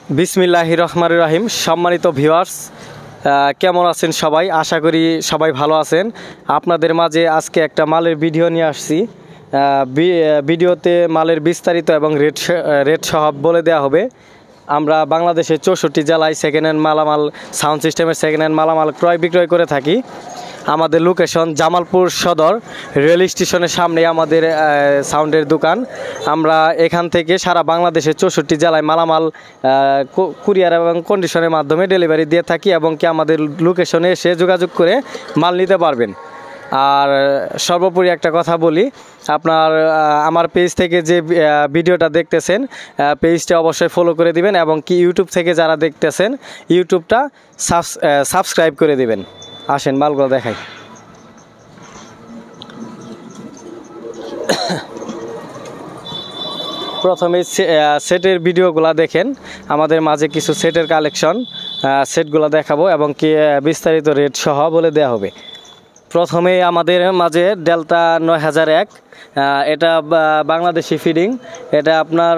বিসমিল্লাহির রহমানির রহিম। সম্মানিত ভিউয়ার্স, কেমন আছেন সবাই? আশা করি সবাই ভালো আছেন। আপনাদের মাঝে আজকে একটা মালের ভিডিও নিয়ে আসছি। ভিডিওতে মালের বিস্তারিত এবং রেট সহ বলে দেওয়া হবে। আমরা বাংলাদেশের 64 জেলায় সেকেন্ড হ্যান্ড মালামাল, সাউন্ড সিস্টেমের সেকেন্ড হ্যান্ড মালামাল ক্রয় বিক্রয় করে থাকি। আমাদের লোকেশন জামালপুর সদর রেল স্টেশনের সামনে আমাদের সাউন্ডের দোকান। আমরা এখান থেকে সারা বাংলাদেশের 64 জেলায় মালামাল কুরিয়ার এবং কন্ডিশনের মাধ্যমে ডেলিভারি দিয়ে থাকি, এবং কি আমাদের লোকেশনে এসে যোগাযোগ করে মাল নিতে পারবেন। আর সর্বোপরি একটা কথা বলি, আমার পেজ থেকে যে ভিডিওটা দেখতেছেন, পেজটা অবশ্যই ফলো করে দিবেন, এবং কি ইউটিউব থেকে যারা দেখতেছেন ইউটিউবটা সাবস্ক্রাইব করে দিবেন। আসেন মালগুলো দেখাই। প্রথমে সেটের ভিডিওগুলো দেখেন। আমাদের মাঝে কিছু সেটের কালেকশন, সেটগুলো দেখাবো এবং কি বিস্তারিত রেট সহ বলে দেওয়া হবে। প্রথমে আমাদের মাঝে ডেল্টা 9001, এটা বাংলাদেশি ফিডিং। এটা আপনার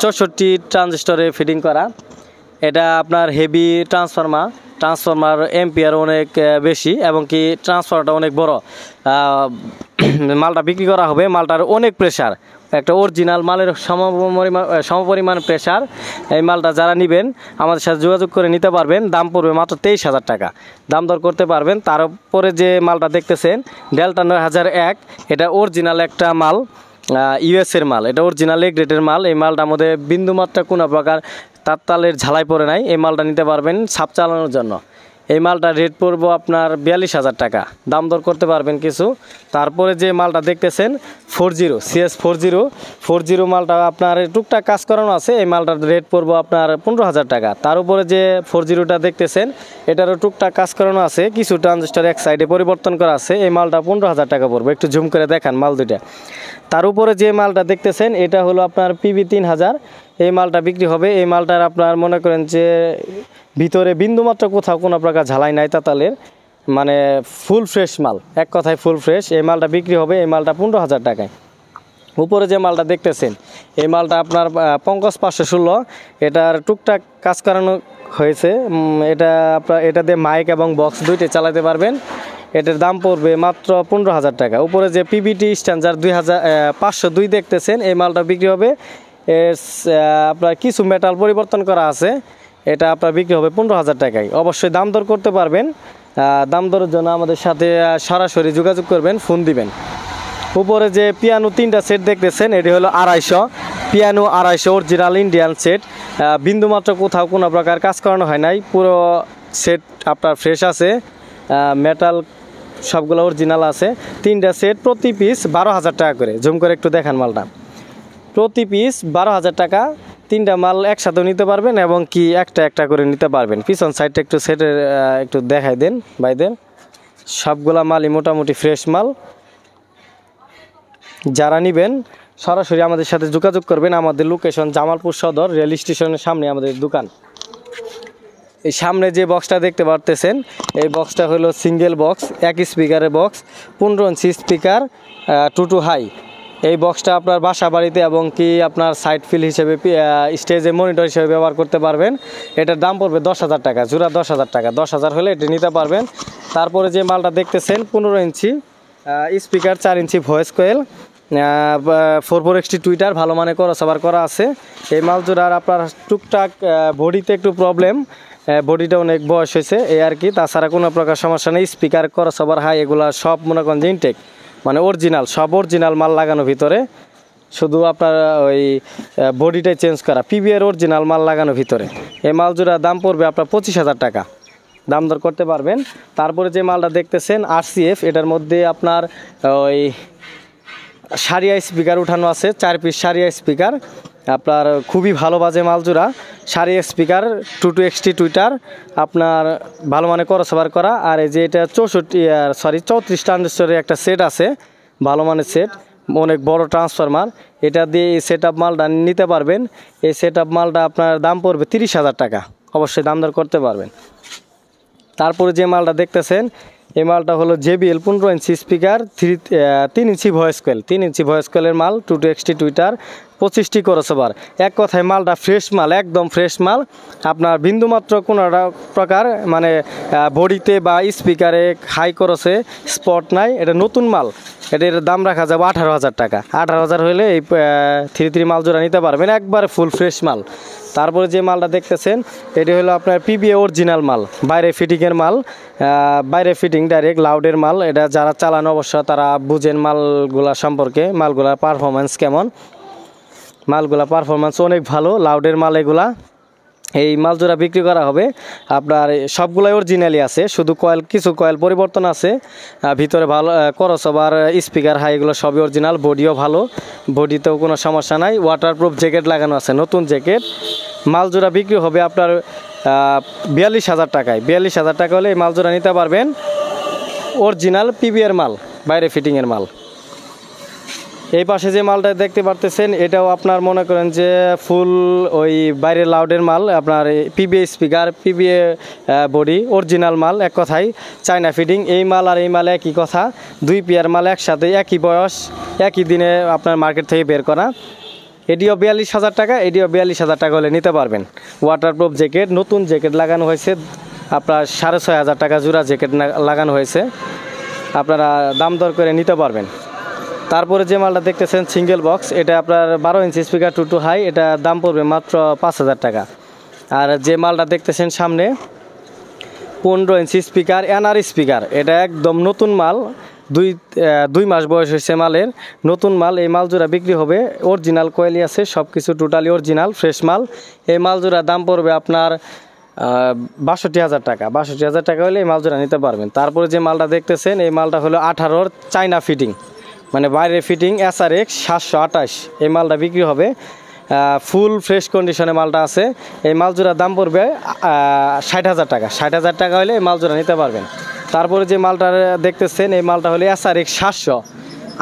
64 ট্রানজিস্টরে ফিডিং করা। এটা আপনার হেভি ট্রান্সফরমার এম্পিয়ার অনেক বেশি, এবং কি ট্রান্সফরমারটা অনেক বড়। মালটা বিক্রি করা হবে। মালটার অনেক প্রেশার, একটা অরিজিনাল মালের সমপরিমাণ প্রেশার। এই মালটা যারা নেবেন আমাদের সাথে যোগাযোগ করে নিতে পারবেন। দাম পড়বে মাত্র 23,000 টাকা, দাম দর করতে পারবেন। তারপরে যে মালটা দেখতেছেন ডেল্টা 9001, এটা অরিজিনাল একটা মাল, ইউএসের মাল। এটা অরিজিনাল এ গ্রেডের মাল। এই মালটার মধ্যে বিন্দুমাত্র কোনো প্রকার তারতালের ঝালাই পড়ে নাই। এই মালটা নিতে পারবেন সাপ চালানোর জন্য। এই মালটার রেট পড়বো আপনার 42,000 টাকা, দাম দর করতে পারবেন কিছু। তারপরে যে মালটা দেখতেছেন 40 CS40 মালটা আপনার টুকটাক কাজ করানো আছে। এই মালটার রেট পড়বো আপনার 15,000 টাকা। তার উপরে যে 40টা দেখতেছেন, এটারও টুকটাক কাজ করানো আছে, কিছু ট্রানজিস্টর এক সাইডে পরিবর্তন করা আছে। এই মালটা 15,000 টাকা পড়বে। একটু জুম করে দেখান মাল দুইটা। তার উপরে যে মালটা দেখতেছেন, এটা হলো আপনার PB3000। এই মালটা বিক্রি হবে। এই মালটার আপনার মনে করেন যে ভিতরে বিন্দুমাত্র কোথাও কোনো প্রকার ঝালাই নাই তাতালের, মানে ফুল ফ্রেশ মাল, এক কথায় ফুল ফ্রেশ। এই মালটা বিক্রি হবে। এই মালটা 15,000 টাকায়। উপরে যে মালটা দেখতেছেন, এই মালটা আপনার পঙ্কজ 516। এটার টুকটাক কাজ করানো হয়েছে। এটা দিয়ে মাইক এবং বক্স দুইটাই চালাতে পারবেন। এটার দাম পড়বে মাত্র 15,000 টাকা। উপরে যে PBT স্ট্যান্ডার্ড 502 দেখতেছেন, এই মালটা বিক্রি হবে। আপনার কিছু মেটাল পরিবর্তন করা আছে। এটা আপনার বিক্রি হবে 15,000 টাকায়। অবশ্যই দাম দর করতে পারবেন। দাম দরের জন্য আমাদের সাথে সরাসরি যোগাযোগ করবেন, ফোন দিবেন। উপরে যে পিয়ানো 3টা সেট দেখতেছেন, এটি হলো 250 পিয়ানো, 250 অরিজিনাল ইন্ডিয়ান সেট। বিন্দুমাত্র কোথাও কোনো প্রকার কাজ করানো হয় নাই। পুরো সেট আপনার ফ্রেশ আছে, মেটাল সবগুলো অরিজিনাল আছে। 3টা সেট, প্রতি পিস 12,000 টাকা করে। জুম করে একটু দেখান মালটা। প্রতি পিস 12,000 টাকা। 3টা মাল একসাথেও নিতে পারবেন, এবং কি একটা করে নিতে পারবেন। পিছন সাইডটা একটু সেটের একটু দেখাই দেন ভাইদের। সবগুলা মালই মোটামুটি ফ্রেশ মাল। যারা নেবেন সরাসরি আমাদের সাথে যোগাযোগ করবেন। আমাদের লোকেশন জামালপুর সদর রেল স্টেশনের সামনে আমাদের দোকান। এই সামনে যে বক্সটা দেখতে পারতেছেন, এই বক্সটা হলো সিঙ্গেল বক্স, এক স্পিকারের বক্স, 15 ইঞ্চি স্পিকার, 2 হাই। এই বক্সটা আপনার বাসা বাড়িতে এবং কি আপনার সাইড ফিল হিসেবে, স্টেজে মনিটর হিসেবে ব্যবহার করতে পারবেন। এটার দাম পড়বে 10,000 টাকা, জোড়া 10,000 টাকা। 10,000 হলে এটা নিতে পারবেন। তারপরে যে মালটা দেখতেছেন 15 ইঞ্চি স্পিকার, 4 ইঞ্চি ভয়েস কোয়েল, 44XT টুইটার, ভালো মানে ক্রসওভার করা আছে। এই মাল জোড়ার আপনার টুকটাক বডিতে একটু প্রবলেম, বডিটা অনেক বয়স হয়েছে এই আর কি। তাছাড়া কোনো প্রকার সমস্যা নেই। স্পিকার, ক্রসওভার, হাই এগুলা সব মনে করেন যে ইনটেক, মানে অরিজিনাল, সব অরিজিনাল মাল লাগানো ভিতরে। শুধু আপনার ওই বডিটাই চেঞ্জ করা, PBR অরিজিনাল মাল লাগানো ভিতরে। এই মাল জোড়ার দাম পড়বে আপনার 25,000 টাকা, দাম দর করতে পারবেন। তারপরে যে মালটা দেখতেছেন RCF, এটার মধ্যে আপনার ওই সারিয়া স্পিকার উঠানো আছে, 4 পিস সারিয়া স্পিকার। আপনার খুবই ভালো বাজে মাল জোড়া। সারিয়া স্পিকার, 22XT টুইটার, আপনার ভালো মানে ক্রসওভার করা। আর এই যে এটা 34 ট্রানজিস্টরের একটা সেট আছে, ভালো মানের সেট, অনেক বড় ট্রান্সফরমার। এটা দিয়ে এই সেট আপ মালটা নিতে পারবেন। এই সেট আপ মালটা আপনার দাম পড়বে 30,000 টাকা, অবশ্যই দাম দর করতে পারবেন। তারপরে যে মালটা দেখতেছেন, এই মালটা হলো JBL 15 inch speaker, 3 inch voice কোয়েল, 3 ইঞ্চি ভয়েস কোয়েলের মাল, 22XT টুইটার, 25টি ক্রসওভার। এক কথায় মালটা ফ্রেশ মাল, একদম ফ্রেশ মাল। আপনার বিন্দুমাত্র কোনো প্রকার মানে বডিতে বা স্পিকারে হাই ক্রসে স্পট নাই, এটা নতুন মাল। এটার দাম রাখা যাবে 18,000 টাকা। 18,000 হলে এই 3 মাল জোড়া নিতে পারবেন, একবারে ফুল ফ্রেশ মাল। তারপরে যে মালটা দেখতেছেন এটি হলো আপনার পিবিএ অরিজিনাল মাল, বাইরে ফিটিংয়ের মাল, বাইরে ফিটিং ডাইরেক্ট লাউডের মাল। এটা যারা চালান অবশ্য তারা বুঝেন মালগুলা সম্পর্কে, মালগুলার পারফরমেন্স কেমন। মালগুলা পারফরমেন্স অনেক ভালো, লাউডের মাল এগুলা। এই মাল জোড়া বিক্রি করা হবে আপনার, সবগুলাই অরিজিনালি আছে, শুধু কিছু কয়েল পরিবর্তন আছে। ভিতরে ভালো ক্রসওভার, স্পিকার হাই, এগুলো সবই অরিজিনাল। বডিও ভালো, বডিতেও কোনো সমস্যা নাই। ওয়াটারপ্রুফ জ্যাকেট লাগানো আছে, নতুন জ্যাকেট। মাল জোড়া বিক্রি হবে আপনার 42,000 টাকায়। 42,000 টাকা হলে এই মাল জোড়া নিতে পারবেন। অরিজিনাল পিবিএর মাল, বাইরে ফিটিংয়ের মাল। এই পাশে যে মালটা দেখতে পারতেছেন এটাও আপনার মনে করেন যে ফুল ওই বাইরে লাউডের মাল, আপনার PBA speaker, PBA body, original মাল। এক কথায় চায়না ফিটিং। এই মাল আর এই মাল একই কথা, 2 পেয়ার মাল একসাথে, একই বয়স, একই দিনে আপনার মার্কেট থেকে বের করা। এটিও 42,000 টাকা, এটিও 42,000 টাকা হলে নিতে পারবেন। ওয়াটারপ্রুফ জ্যাকেট, নতুন জ্যাকেট লাগানো হয়েছে আপনার 6,500 টাকা জোড়া জ্যাকেট লাগানো হয়েছে, আপনারা দাম দর করে নিতে পারবেন। তারপরে যে মালটা দেখতেছেন সিঙ্গেল বক্স, এটা আপনার 12 ইঞ্চি স্পিকার টু হাই, এটা দাম পড়বে মাত্র 5,000 টাকা। আর যে মালটা দেখতেছেন সামনে 15 ইঞ্চি স্পিকার, এনআর স্পিকার, এটা একদম নতুন মাল, 2 মাস বয়স হয়েছে মালের, নতুন মাল। এই মাল জোড়া বিক্রি হবে, অরিজিনাল কোয়েলি আছে, সব কিছু টোটালি অরিজিনাল ফ্রেশ মাল। এই মাল জোড়ার দাম পড়বে আপনার 62,000 টাকা। 62,000 টাকা হলে এই মাল জোড়া নিতে পারবেন। তারপরে যে মালটা দেখতেছেন এই মালটা হলো 18 চায়না ফিটিং, মানে বাইরের ফিটিং, SRX 728। এই মালটা বিক্রি হবে, ফুল ফ্রেশ কন্ডিশনে মালটা আছে। এই মাল জোড়ার দাম পড়বে 60,000 টাকা। 60,000 টাকা হলে এই মাল জোড়া নিতে পারবেন। তারপরে যে মালটা দেখতেছেন এই মালটা হলো SRX 700,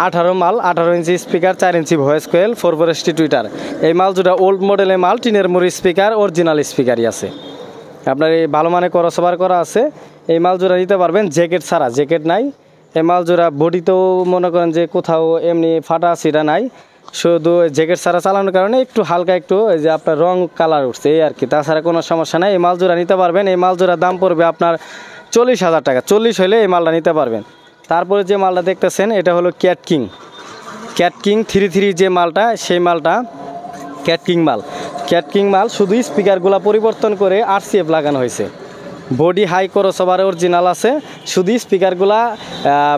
18 মাল, 18 ইঞ্চি স্পিকার, 4 ইঞ্চি ভয়েস কোয়েল, 440 টুইটার। এই মাল জোড়া ওল্ড মডেলের মাল, টিনের মুড়ি স্পিকার, অরিজিনাল স্পিকারই আছে। আপনার এই ভালো মানে ক্রসওভার করা আছে। এই মাল জোড়া নিতে পারবেন জ্যাকেট ছাড়া, জ্যাকেট নাই। এই মাল জোড়া বডিতেও মনে করেন যে কোথাও এমনি ফাটা ছিটা নাই, শুধু জ্যাকেট ছাড়া চালানোর কারণে একটু হালকা একটু এই যে আপনার রং কালার উঠছে এই আর কি, তাছাড়া কোনো সমস্যা নাই। এই মাল জোড়া নিতে পারবেন। এই মাল জোড়ার দাম পড়বে আপনার 40,000 টাকা। 40 হলে এই মালটা নিতে পারবেন। তারপরে যে মালটা দেখতেছেন এটা হলো ক্যাট কিং 33 যে মালটা, সেই মালটা ক্যাট কিং মাল। শুধু স্পিকারগুলো পরিবর্তন করে RCF লাগানো হয়েছে, বডি হাই ক্রসওভার অরিজিনাল আছে, শুধু স্পিকারগুলা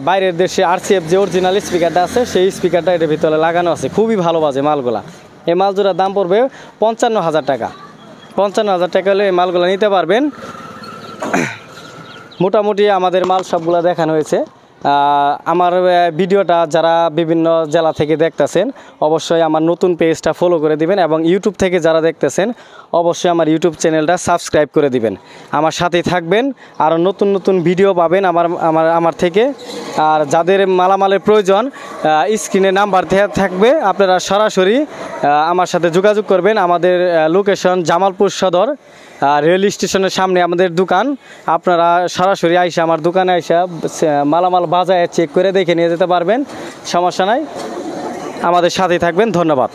বাইরের দেশে RCF যে অরিজিনাল স্পিকারটা আছে সেই স্পিকারটা এটার ভিতরে লাগানো আছে, খুবই ভালো বাজে মালগুলা। এই মাল জোড়ার দাম পড়বে 55,000 টাকা। 55,000 টাকা হলে এই মালগুলো নিতে পারবেন। মোটামুটি আমাদের মাল সবগুলো দেখানো হয়েছে। আমার ভিডিওটা যারা বিভিন্ন জেলা থেকে দেখতেছেন অবশ্যই আমার নতুন পেজটা ফলো করে দিবেন, এবং ইউটিউব থেকে যারা দেখতেছেন অবশ্যই আমার ইউটিউব চ্যানেলটা সাবস্ক্রাইব করে দিবেন। আমার সাথেই থাকবেন, আরও নতুন নতুন ভিডিও পাবেন আমার থেকে। আর যাদের মালামালের প্রয়োজন স্ক্রিনে নাম্বার দেওয়া থাকবে, আপনারা সরাসরি আমার সাথে যোগাযোগ করবেন। আমাদের লোকেশন জামালপুর সদর, রেল স্টেশনের সামনে আমাদের দোকান। আপনারা সরাসরি আইসা আমার দোকানে আইসা মালামাল বাজায় চেক করে দেখে নিয়ে যেতে পারবেন, সমস্যা নাই। আমাদের সাথেই থাকবেন, ধন্যবাদ।